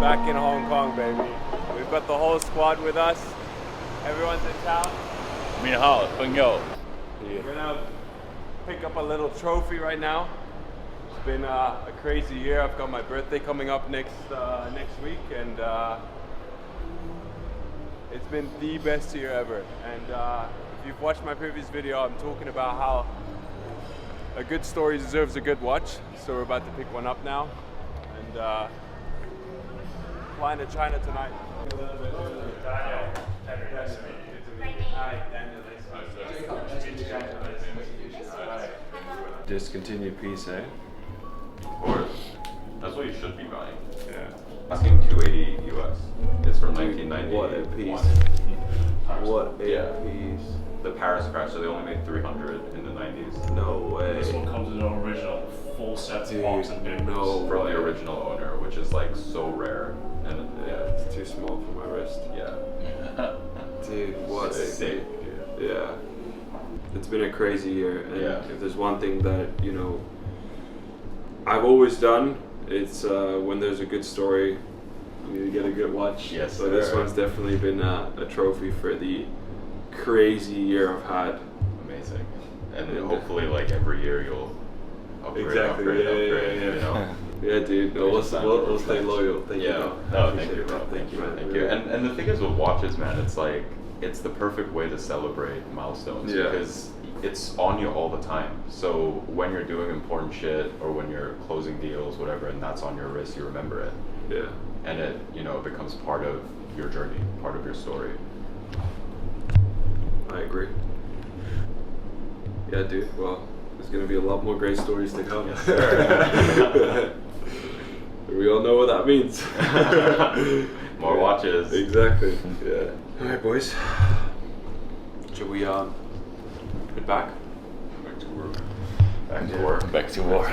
back in Hong Kong, baby. We've got the whole squad with us. Everyone's in town. 你好，朋友。 We're gonna pick up a little trophy right now. It's been a crazy year. I've got my birthday coming up next week, and it's been the best year ever. And if you've watched my previous video, I'm talking about how a good story deserves a good watch. So we're about to pick one up now, and flying to China tonight. Daniel. Hi, Daniel. Discontinued piece, eh? Of course. That's what you should be buying. Yeah. Asking 280 US. It's from 1990. What a piece. What a piece. The Paris crash, so they only made 300 in the 90s. No way. This one comes in an original full set of box and papers. No From way. the original owner, which is like so rare. And yeah, It's too small for my wrist. yeah. Dude, what a Sick. yeah. It's been a crazy year, and Yeah. if there's one thing that I've always done, it's when there's a good story, you get a good watch. Yes, so this sir. one's definitely been a trophy for the crazy year I've had. Amazing. And hopefully, like every year, you'll upgrade, upgrade, you know? Yeah, dude. No, we'll stay loyal. Thank you. Yeah. Man. No, thank you, bro. Thank you, man. Thank you. And the thing is with watches, man, it's like it's the perfect way to celebrate milestones because it's on you all the time. So when you're doing important shit or when you're closing deals, whatever, and that's on your wrist, you remember it. Yeah. And it, becomes part of your journey, part of your story. I agree. Yeah, dude. Well, there's gonna be a lot more great stories to come. Yes, sir. We all know what that means. More watches. Exactly. Yeah. All right, boys. Should we head back? Back to work. Back to work. Back to work.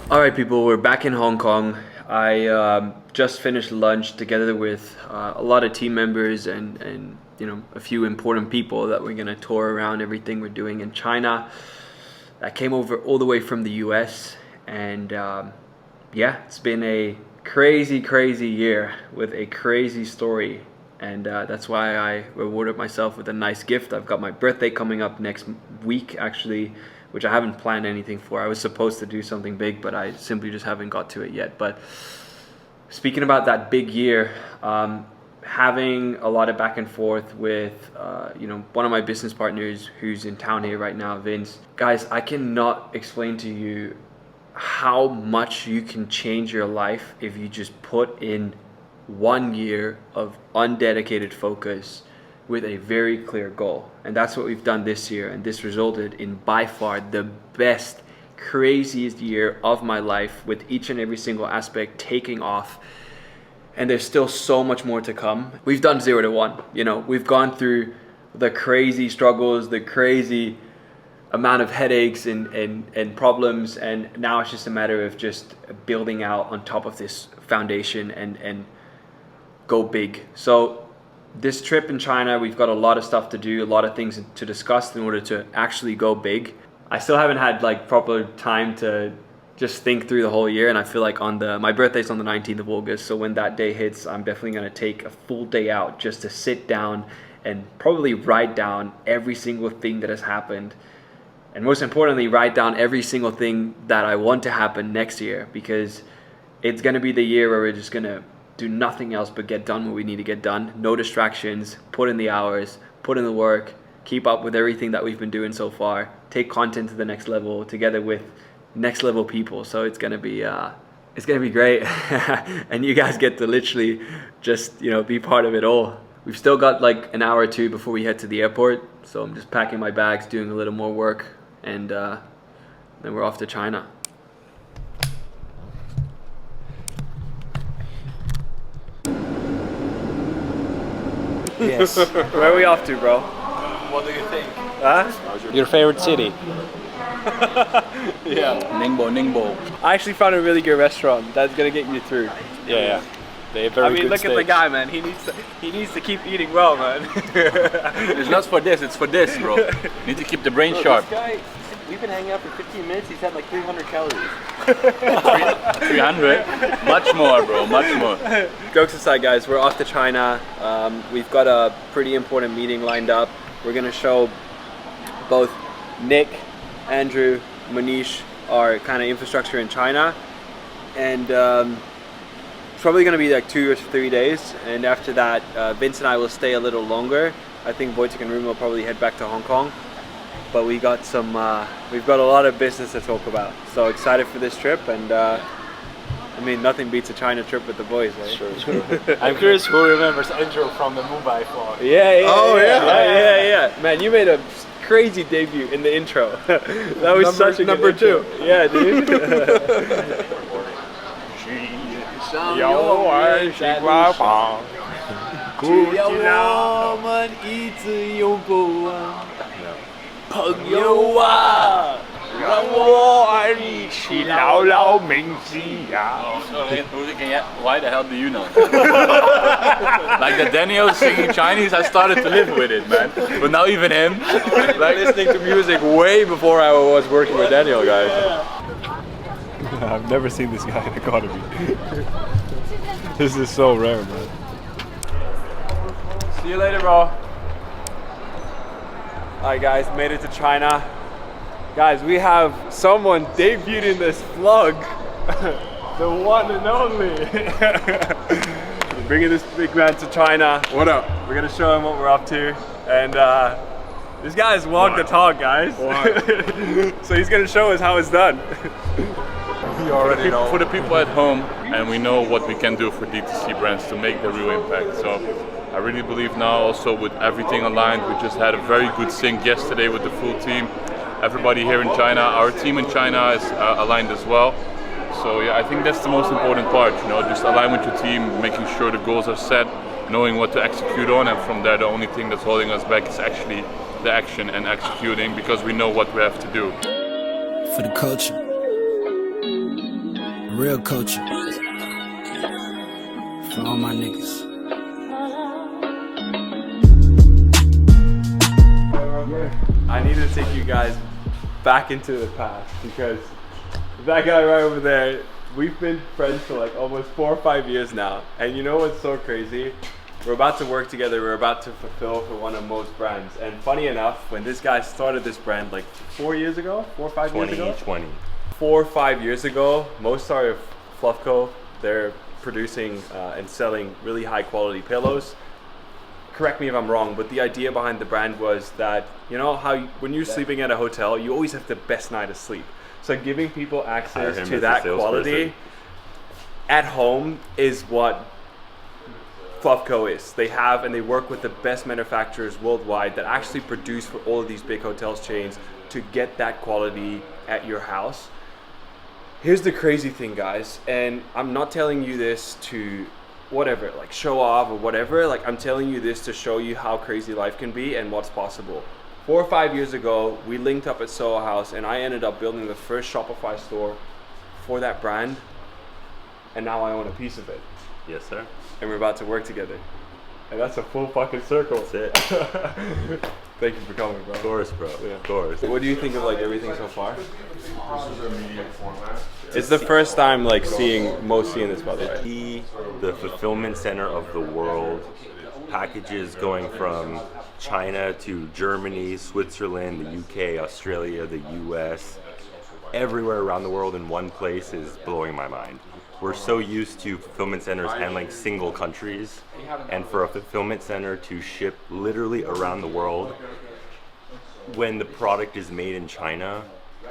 All right, people, we're back in Hong Kong. I just finished lunch together with a lot of team members and a few important people that we're gonna tour around everything we're doing in China. I came over all the way from the US, and it's been a crazy year with a crazy story, and that's why I rewarded myself with a nice gift. I've got my birthday coming up next week, actually, which I haven't planned anything for. I was supposed to do something big, but I simply just haven't got to it yet. But speaking about that big year, having a lot of back and forth with one of my business partners who's in town here right now, Vince. Guys, I cannot explain to you how much you can change your life if you just put in 1 year of undedicated focus with a very clear goal. And that's what we've done this year, and this resulted in by far the best, craziest year of my life, with each and every single aspect taking off. And there's still so much more to come. We've done 0 to 1. We've gone through the crazy struggles, the crazy amount of headaches and problems, and now it's just a matter of just building out on top of this foundation and go big. So this trip in China, we've got a lot of stuff to do, a lot of things to discuss in order to actually go big. I still haven't had proper time to just think through the whole year, and I feel like my birthday's on the 19th of August, so when that day hits, I'm definitely going to take a full day out just to sit down and probably write down every single thing that has happened, and most importantly, write down every single thing that I want to happen next year, because it's going to be the year where we're just going to do nothing else but get done what we need to get done. No distractions, put in the hours, put in the work, keep up with everything that we've been doing so far, take content to the next level together with next level people. So it's gonna be great. And you guys get to literally just be part of it all. We've still got an hour or two before we head to the airport, so I'm just packing my bags, doing a little more work, and then we're off to China. Yes. Where are we off to, bro? What do you think? Huh? Your favorite city? Yeah. Ningbo. I actually found a really good restaurant that's gonna get you through. Yeah. They have very good look at the steaks. guy, man. He needs to keep eating well, man. It's not for this, it's for this, bro. Need to keep the brain sharp. This guy, we've been hanging out for 15 minutes. He's had like 300 calories. 300? Much more, bro, much more. Jokes aside, guys, we're off to China. We've got a pretty important meeting lined up. We're gonna show both Nick, Andrew, Manish our kind of infrastructure in China, and it's probably gonna be like 2 or 3 days. And after that, Vince and I will stay a little longer. I think Wojtek and Rune will probably head back to Hong Kong. But we got some, we've got a lot of business to talk about. So excited for this trip, and I mean, nothing beats a China trip with the boys, right? Sure. I'm curious who remembers intro from the Mumbai vlog. Yeah. Man, you made a crazy debut in the intro. That was such a number good intro. 2. Yeah, dude. 有儿西瓜房，只要我们一直拥抱啊，朋友啊，让我爱你起牢牢铭记呀。 Why the hell do you know? Like the Daniel singing Chinese, I started to live with it, man. But now even him, like listening to music way before I was working with Daniel, guys. I've never seen this guy in economy. This is so rare, man. See you later, bro. Alright guys, made it to China. Guys, we have someone debuted in this vlog. The one and only. We're bringing this big man to China. What up? We're gonna show him what we're up to. And this guy's walked the talk, guys. So he's gonna show us how it's done. You already know. for the people at home, and we know what we can do for D2C brands to make the real impact. So I really believe now, also with everything aligned, we just had a very good sync yesterday with the full team. Everybody here in China, our team in China is aligned as well. So yeah, I think that's the most important part, you know, just align with your team, making sure the goals are set, knowing what to execute on, and from there the only thing that's holding us back is actually the action and executing, because we know what we have to do. For the culture, real culture, for all my niggas. I need to take you guys back into the past, because that guy right over there, we've been friends for like almost 4 or 5 years now. And you know what's so crazy? We're about to work together, we're about to fulfill for one of most brands. And funny enough, when this guy started this brand like 4 years ago, 4 or 5 years ago? 2020. 4 or 5 years ago, most started Fluffco. They're producing and selling really high quality pillows. Correct me if I'm wrong, but the idea behind the brand was that, you know how when you're sleeping at a hotel, you always have the best night of sleep. So giving people access to that quality at home is what Fluffco is. They have and they work with the best manufacturers worldwide that actually produce for all of these big hotels chains to get that quality at your house. Here's the crazy thing, guys, and I'm not telling you this to whatever, like show off or whatever, like I'm telling you this to show you how crazy life can be and what's possible. 4 or 5 years ago, we linked up at Soho House and I ended up building the first Shopify store for that brand, and now I own a piece of it. Yes, sir. And we're about to work together. And that's a full fucking circle. That's it. Thank you for coming, bro. Of course, bro. Yeah. Of course. What do you think of like everything so far? This is a medium format. It's the first time like seeing this, by the way. The fulfillment center of the world. Packages going from China to Germany, Switzerland, the UK, Australia, the US, everywhere around the world in one place is blowing my mind. We're so used to fulfillment centers handling single countries, and for a fulfillment center to ship literally around the world, when the product is made in China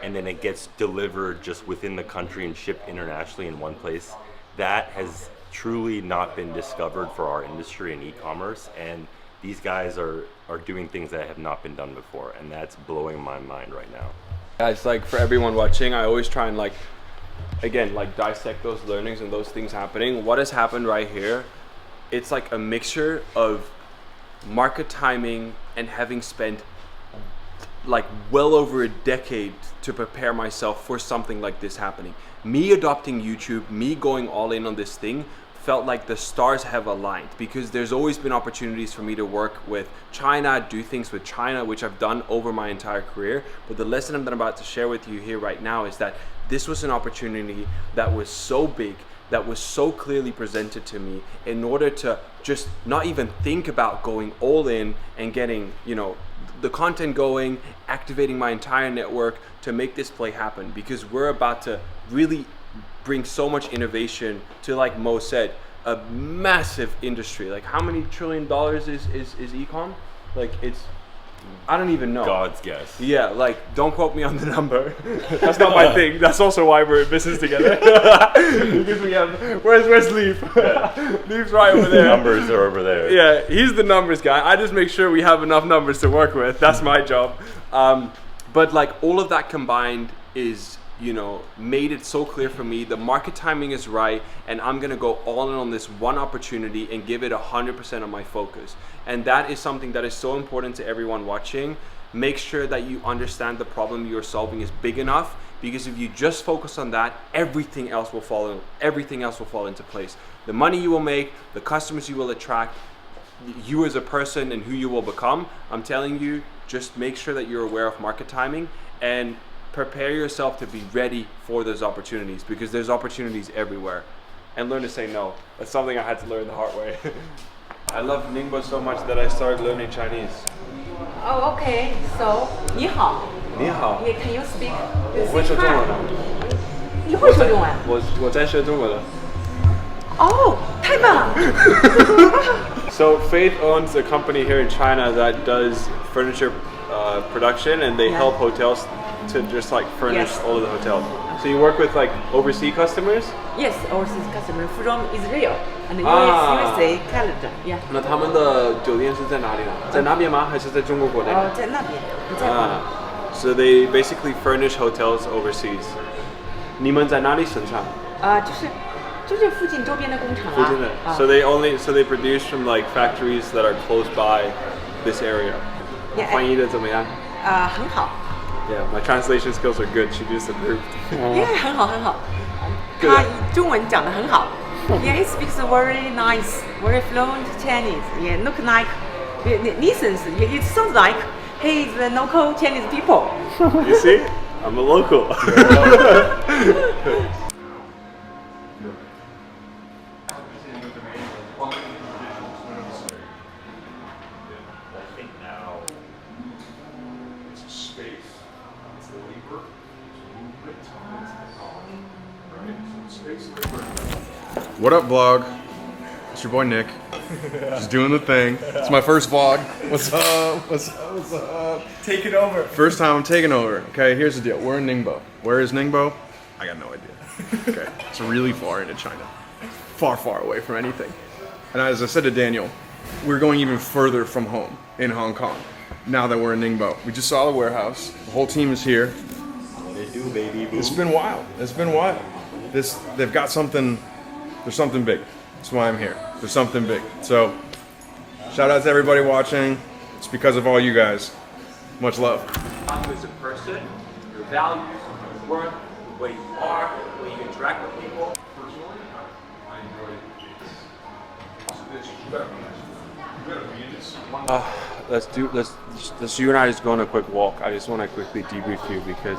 and then it gets delivered just within the country and shipped internationally in one place, that has truly not been discovered for our industry in e-commerce, and these guys are doing things that have not been done before, and that's blowing my mind right now. Guys, like for everyone watching, I always try and like, again, like dissect those learnings and those things happening. What has happened right here, it's like a mixture of market timing and having spent like well over a decade to prepare myself for something like this happening. Me adopting YouTube, me going all in on this thing felt like the stars have aligned, because there's always been opportunities for me to work with China, do things with China, which I've done over my entire career. But the lesson I'm about to share with you here right now is that this was an opportunity that was so big, that was so clearly presented to me, in order to just not even think about going all in and getting, you know, the content going, activating my entire network to make this play happen, because we're about to really bring so much innovation to, like Mo said, a massive industry. Like, how many $1 trillion is e-com? Like, it's, I don't even know. God's guess. Yeah, like, don't quote me on the number. That's not my thing. That's also why we're in business together. Because we have, where's Leaf? Yeah. Leaf's right over there. Numbers are over there. Yeah, he's the numbers guy. I just make sure we have enough numbers to work with. That's my job. But like, all of that combined is, you know, made it so clear for me. The market timing is right, and I'm gonna go all in on this one opportunity and give it 100% of my focus. And that is something that is so important to everyone watching. Make sure that you understand the problem you're solving is big enough, because if you just focus on that, everything else will fall into place. The money you will make, the customers you will attract, you as a person and who you will become. I'm telling you, just make sure that you're aware of market timing and prepare yourself to be ready for those opportunities, because there's opportunities everywhere. And learn to say no. That's something I had to learn the hard way. I love Ningbo so much that I started learning Chinese. Oh, okay. So, 你好. 你好. Yeah, can you speak? 我会说中文的。你会说中文？我在学中文了。哦，太棒了。So Faith owns a company here in China that does furniture production, and they help hotels to just like furnish all of the hotels. So you work with like overseas customers? Yes, overseas customer from Israel and USA, Canada. Yeah. 那他们的酒店是在哪里呢？在那边吗？还是在中国国内？在那边，在那边。So they basically furnish hotels overseas. 你们在哪里生产？就是附近周边的工厂啊。附近的。So they produce from like factories that are close by this area. 翻译的怎么样？很好。Yeah, my translation skills are good. She just approved. Yeah, 很好很好。他中文讲得很好。Yeah, he speaks very nice, very fluent Chinese. Yeah, look like, listens. It sounds like he is the local Chinese people. You see, I'm a local. What up, vlog? It's your boy Nick. Just doing the thing. It's my first vlog. What's up? What's up? What's up? Take it over. First time I'm taking over. Okay, here's the deal. We're in Ningbo. Where is Ningbo? I got no idea. Okay, it's really far into China. Far, far away from anything. And as I said to Daniel, we're going even further from home in Hong Kong. Now that we're in Ningbo, we just saw the warehouse. The whole team is here. What they do, baby. It's been wild. It's been wild. They've got something. There's something big. That's why I'm here. There's something big. So, shout out to everybody watching. It's because of all you guys. Much love. You as a person, your values, your work, the way you are, the way you interact with people. Personally, I enjoy this. Let's you and I just go on a quick walk. I just want to quickly debrief you because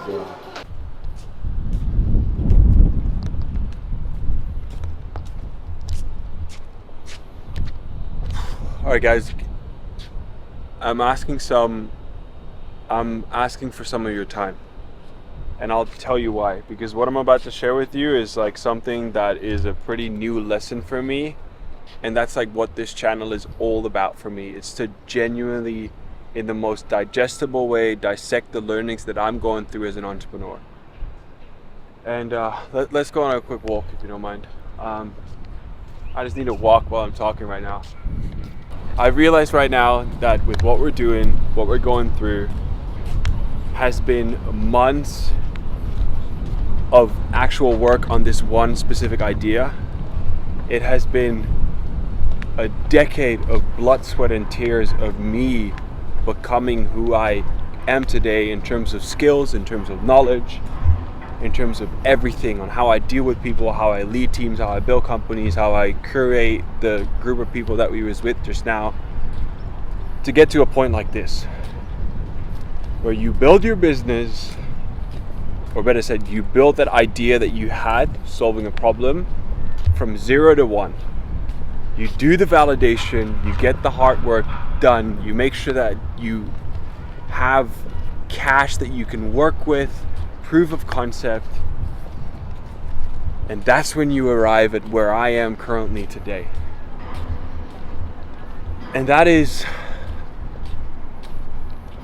all right, guys. I'm asking for some of your time, and I'll tell you why. Because what I'm about to share with you is like something that is a pretty new lesson for me, and that's like what this channel is all about for me. It's to genuinely, in the most digestible way, dissect the learnings that I'm going through as an entrepreneur. And let's go on a quick walk if you don't mind. I just need to walk while I'm talking right now. I realize right now that with what we're doing, what we're going through, has been months of actual work on this one specific idea. It has been a decade of blood, sweat, and tears of me becoming who I am today in terms of skills, in terms of knowledge. in terms of everything, on how I deal with people, how I lead teams, how I build companies, how I curate the group of people that we was with just now, to get to a point like this, where you build your business, or better said, you build that idea that you had solving a problem from 0 to 1. You do the validation, you get the hard work done, you make sure that you have cash that you can work with, proof of concept, and that's when you arrive at where I am currently today. And that is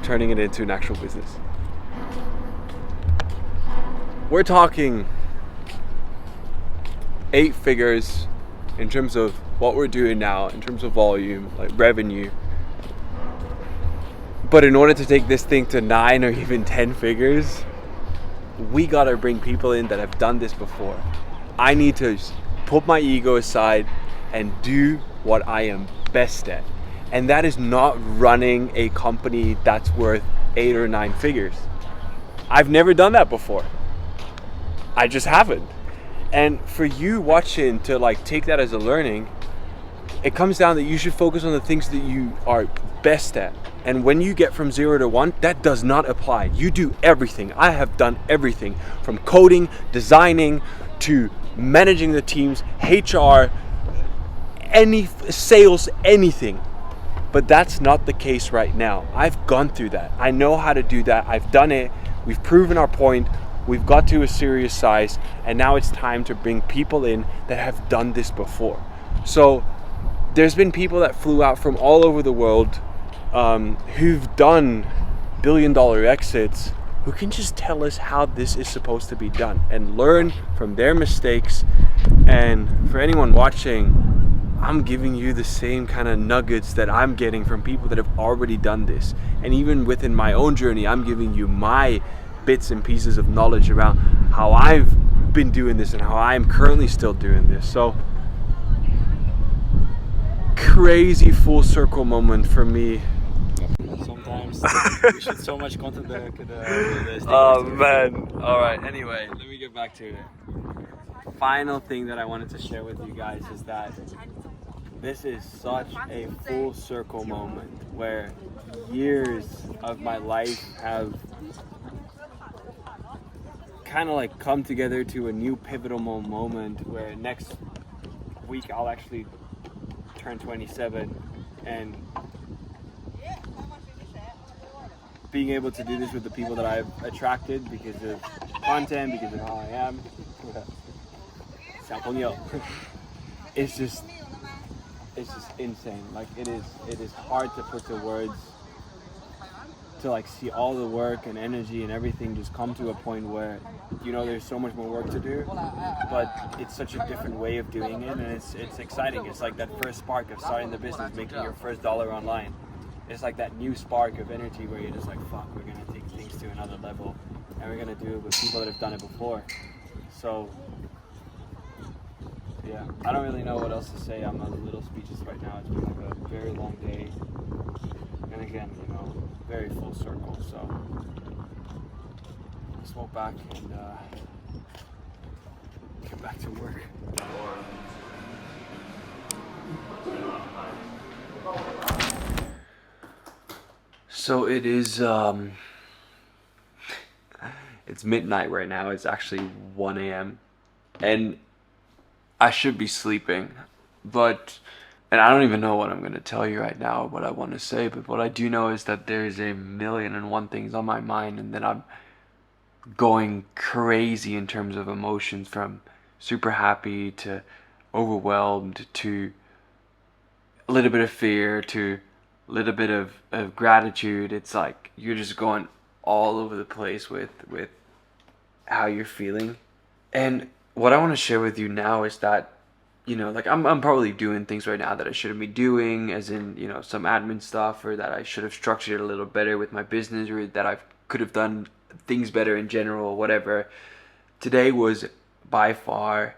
turning it into an actual business. We're talking 8 figures in terms of what we're doing now, in terms of volume, like revenue. But in order to take this thing to 9 or even 10 figures, we gotta bring people in that have done this before. I need to put my ego aside and do what I am best at. And that is not running a company that's worth 8 or 9 figures. I've never done that before. I just haven't. And for you watching to like take that as a learning, it comes down that you should focus on the things that you are best at. And when you get from 0 to 1, that does not apply. You do everything. I have done everything from coding, designing, to managing the teams, HR, any sales, anything. But that's not the case right now. I've gone through that. I know how to do that. I've done it. We've proven our point. We've got to a serious size. And now it's time to bring people in that have done this before. So there's been people that flew out from all over the world who've done billion-dollar exits, who can just tell us how this is supposed to be done and learn from their mistakes. And for anyone watching, I'm giving you the same kind of nuggets that I'm getting from people that have already done this. And even within my own journey, I'm giving you my bits and pieces of knowledge around how I've been doing this and how I'm currently still doing this. So crazy full circle moment for me. Sometimes we should so much content Oh man. Alright, anyway, let me get back to it. Final thing that I wanted to share with you guys is that this is such a full circle moment where years of my life have kind of like come together to a new pivotal moment where next week I'll actually turn 27, and being able to do this with the people that I've attracted because of content, because of how I am, it's just insane. Like it is hard to put to words, to like see all the work and energy and everything just come to a point where, you know, there's so much more work to do, but it's such a different way of doing it, and it's exciting. It's like that first spark of starting the business, making your first dollar online. It's like that new spark of energy where you're just like, fuck, we're gonna take things to another level, and we're gonna do it with people that have done it before. So yeah, I don't really know what else to say. I'm a little speechless right now. It's been like a very long day, and again, you know, very full circle. So let's walk back and get back to work. So it is it's midnight right now. It's actually 1 a.m. and I should be sleeping, but, and I don't even know what I'm going to tell you right now, what I want to say, but what I do know is that there's a million and one things on my mind, and then I'm going crazy in terms of emotions, from super happy to overwhelmed to a little bit of fear to a little bit of gratitude. It's like you're just going all over the place with how you're feeling. And what I want to share with you now is that, you know, like I'm probably doing things right now that I shouldn't be doing, as in, you know, some admin stuff, or that I should have structured it a little better with my business, or that I could have done things better in general, whatever. Today was by far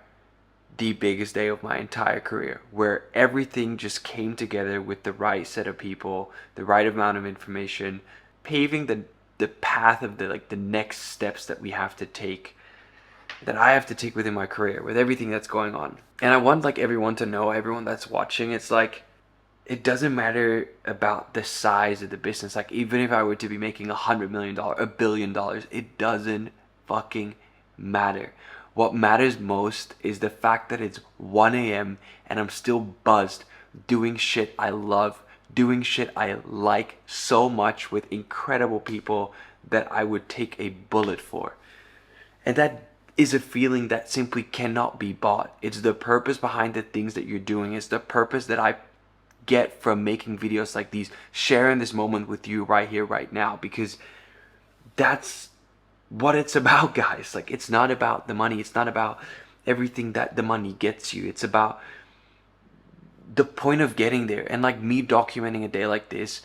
the biggest day of my entire career, where everything just came together with the right set of people, the right amount of information, paving the path of the next steps that we have to take that I have to take within my career with everything that's going on. And I want like everyone to know, everyone that's watching, it's like, it doesn't matter about the size of the business. Like even if I were to be making $100 million, $1 billion, it doesn't fucking matter. What matters most is the fact that it's 1 a.m. and I'm still buzzed, doing shit I love, doing shit I like so much with incredible people that I would take a bullet for. And that is a feeling that simply cannot be bought. It's the purpose behind the things that you're doing. It's the purpose that I get from making videos like these, sharing this moment with you right here, right now, because that's what it's about, guys. Like, it's not about the money. It's not about everything that the money gets you. It's about the point of getting there. And like me documenting a day like this,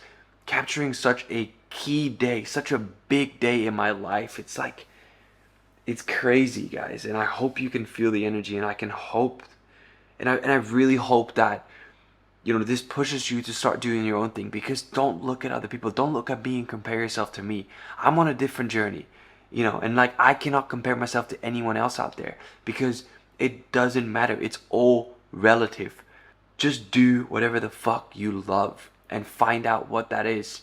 capturing such a key day, such a big day in my life, it's like, it's crazy, guys. And I hope you can feel the energy, and I can hope, and I really hope that, you know, this pushes you to start doing your own thing. Because don't look at other people, don't look at me and compare yourself to me. I'm on a different journey, you know, and like I cannot compare myself to anyone else out there, because it doesn't matter. It's all relative. Just do whatever the fuck you love and find out what that is.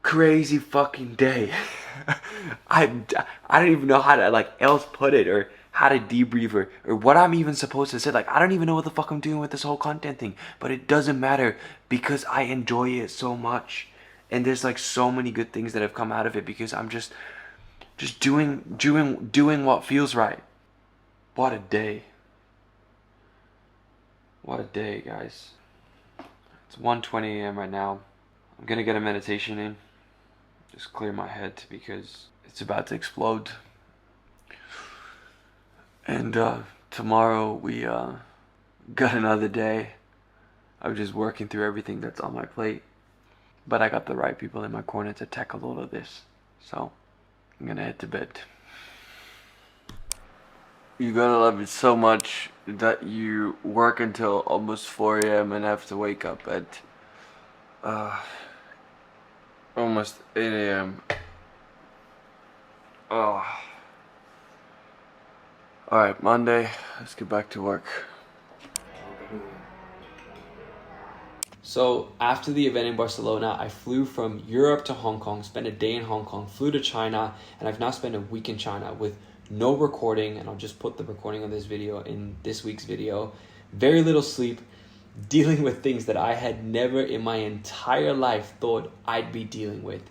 Crazy fucking day. I don't even know how to like else put it, or how to debrief, or what I'm even supposed to say. Like, I don't even know what the fuck I'm doing with this whole content thing, but it doesn't matter because I enjoy it so much. And there's like so many good things that have come out of it because I'm just doing what feels right. What a day. What a day, guys. It's 1:20 a.m. right now. I'm gonna get a meditation in. Just clear my head because it's about to explode. And tomorrow we got another day of just working through everything that's on my plate. But I got the right people in my corner to tackle all of this. So I'm gonna head to bed. You gotta love it so much that you work until almost 4 a.m. and have to wake up at almost 8 a.m. Oh. Alright, Monday, let's get back to work. So after the event in Barcelona, I flew from Europe to Hong Kong, spent a day in Hong Kong, flew to China, and I've now spent a week in China with no recording, and I'll just put the recording of this video in this week's video. Very little sleep, dealing with things that I had never in my entire life thought I'd be dealing with.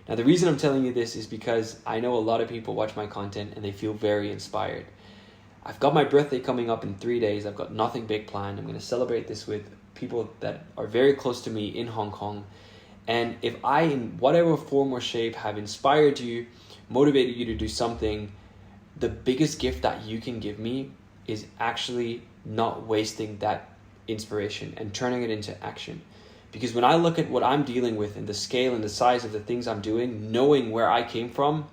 Now, the reason I'm telling you this is because I know a lot of people watch my content and they feel very inspired. I've got my birthday coming up in 3 days. I've got nothing big planned. I'm going to celebrate this with people that are very close to me in Hong Kong. And if I, in whatever form or shape, have inspired you, motivated you to do something, the biggest gift that you can give me is actually not wasting that inspiration and turning it into action. Because when I look at what I'm dealing with and the scale and the size of the things I'm doing, knowing where I came from,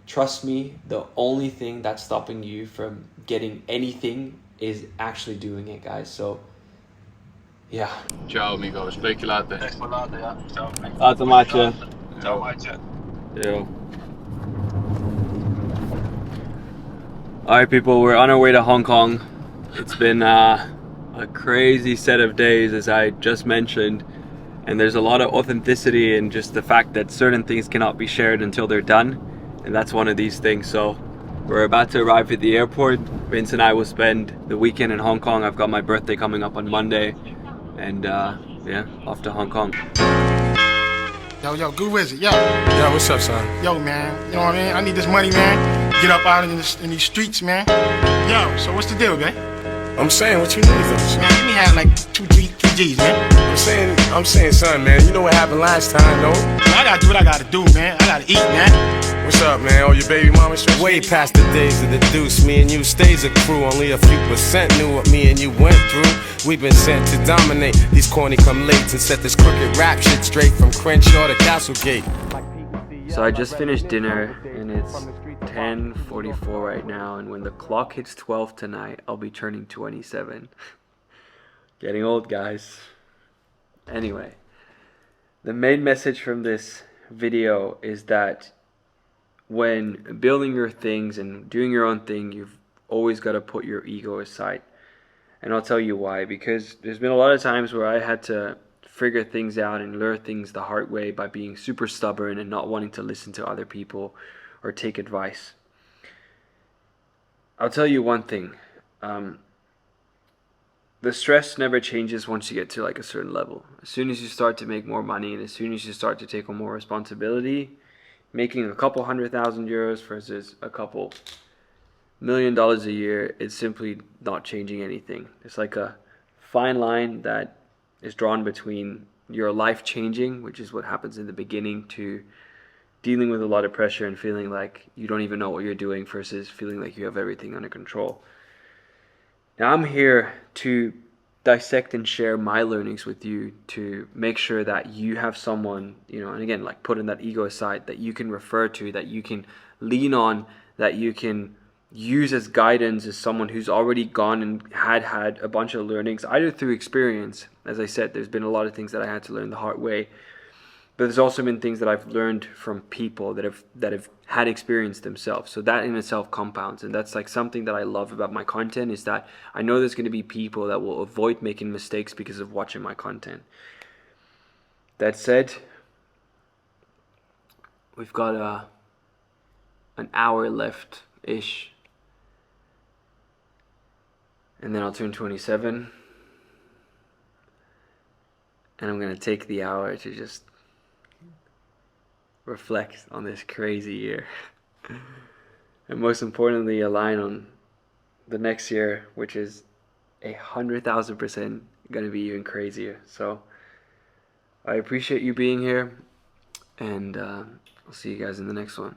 trust me, the only thing that's stopping you from getting anything is actually doing it, guys. So, yeah. Ciao, amigo. Spreek je later. Later, maatje. Yo. Alright, people, we're on our way to Hong Kong. It's been a crazy set of days, as I just mentioned, and there's a lot of authenticity in just the fact that certain things cannot be shared until they're done, and that's one of these things. So we're about to arrive at the airport. Vince and I will spend the weekend in Hong Kong. I've got my birthday coming up on Monday, and yeah, off to Hong Kong. Yo, good wizard, yo. Yo, what's up, son? Yo, man, you know what I mean? I need this money, man. Get up out in these streets, man. Yo, so what's the deal, man? I'm saying, what you need, though? Man, let me have like 2, 3 G's, man. I'm saying, son, man, you know what happened last time, though? I gotta do what I gotta do, man. I gotta eat, man. What's up, man? Oh, your baby mama stressed? Way past the days of the deuce, me and you stays a crew. Only a few % knew what me and you went through. We've been sent to dominate these corny come lates and set this crooked rap shit straight from Crenshaw to Castlegate. So I just finished dinner and it's 10:44 right now, and when the clock hits 12 tonight, I'll be turning 27. Getting old, guys. Anyway, the main message from this video is that when building your things and doing your own thing, you've always got to put your ego aside. And I'll tell you why. Because there's been a lot of times where I had to figure things out and learn things the hard way by being super stubborn and not wanting to listen to other people or take advice. I'll tell you one thing. The stress never changes once you get to like a certain level. As soon as you start to make more money and as soon as you start to take on more responsibility, making a couple €100,000 versus a couple $1 million a year, it's simply not changing anything. It's like a fine line that is drawn between your life changing, which is what happens in the beginning, to dealing with a lot of pressure and feeling like you don't even know what you're doing versus feeling like you have everything under control. Now I'm here to dissect and share my learnings with you to make sure that you have someone, and again, like putting that ego aside, that you can refer to, that you can lean on, that you can use as guidance as someone who's already gone and had a bunch of learnings, either through experience. As I said, there's been a lot of things that I had to learn the hard way. But there's also been things that I've learned from people that have had experience themselves. So that in itself compounds. And that's like something that I love about my content, is that I know there's going to be people that will avoid making mistakes because of watching my content. That said, we've got an hour left-ish. And then I'll turn 27. And I'm going to take the hour to just reflect on this crazy year. And most importantly, align on the next year, which is 100,000% going to be even crazier. So I appreciate you being here, and I'll see you guys in the next one.